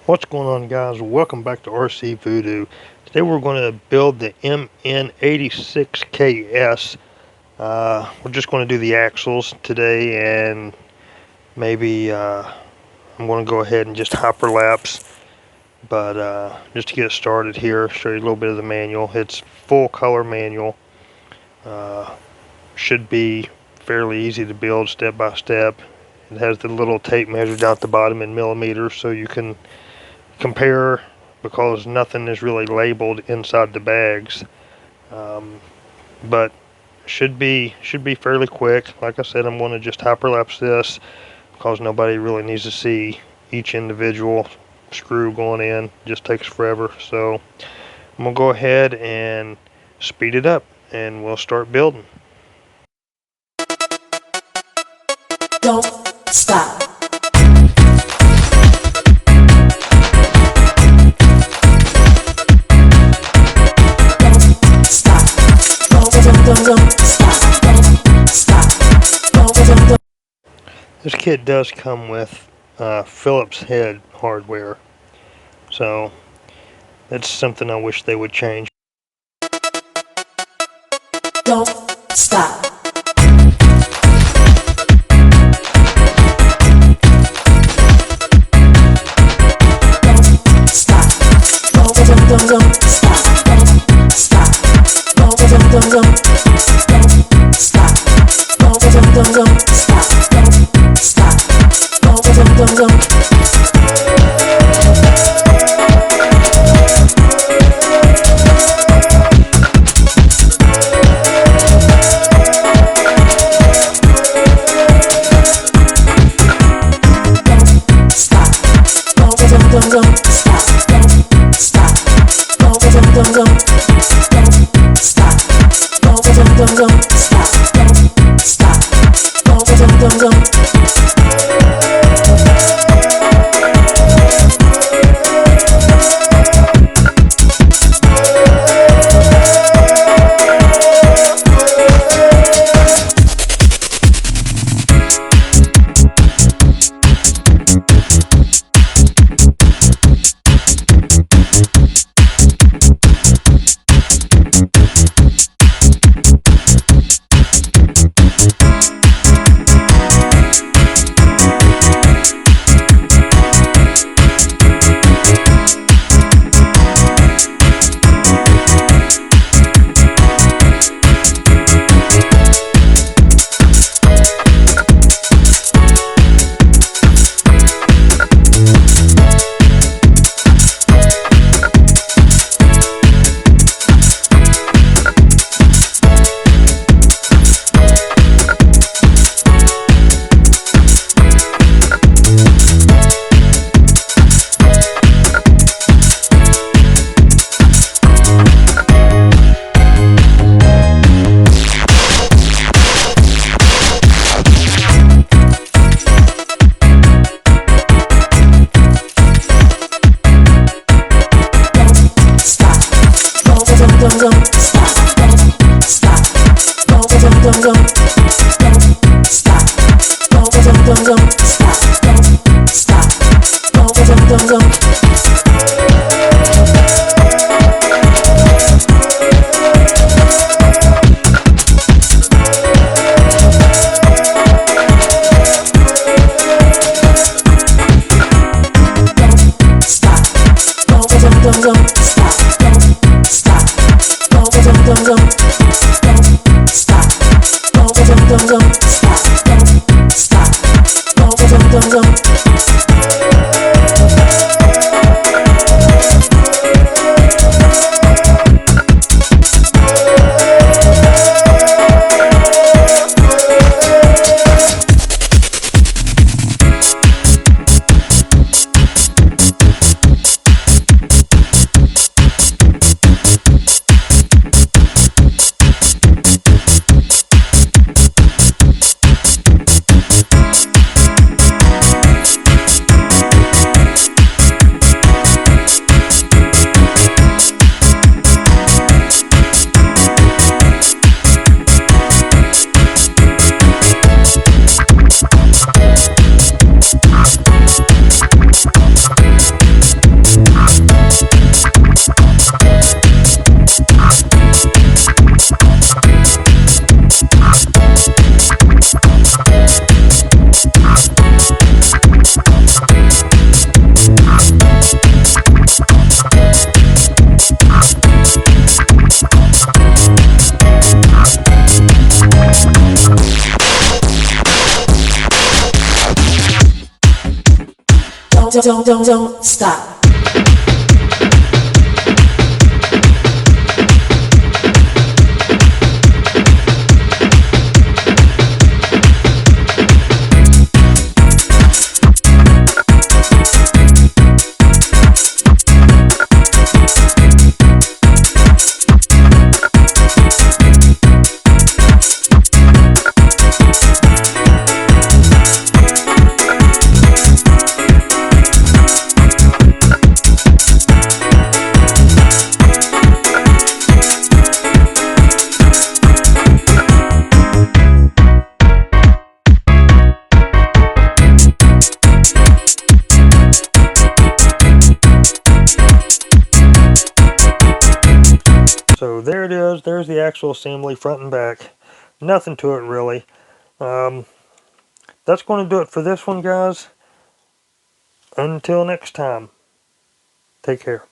What's going on, guys? Welcome back to RC Voodoo. Today we're going to build the MN86KS. We're just going to do the axles today, and maybe I'm going to go ahead and just hyperlapse. But just to get it started here, show you a little bit of the manual. It's full color manual. Should be fairly easy to build step by step. It has the little tape measure down at the bottom in millimeters, so you can compare, because nothing is really labeled inside the bags. But should be fairly quick. Like I said, I'm going to just hyperlapse this because nobody really needs to see each individual screw going in. It just takes forever. So I'm gonna go ahead and speed it up and we'll start building. Don't stop. This kit does come with Phillips head hardware, so that's something I wish they would change. Don't stop. Don't stop. So there it is. There's the actual assembly, front and back. Nothing to it really. That's going to do it for this one, guys. Until next time, take care.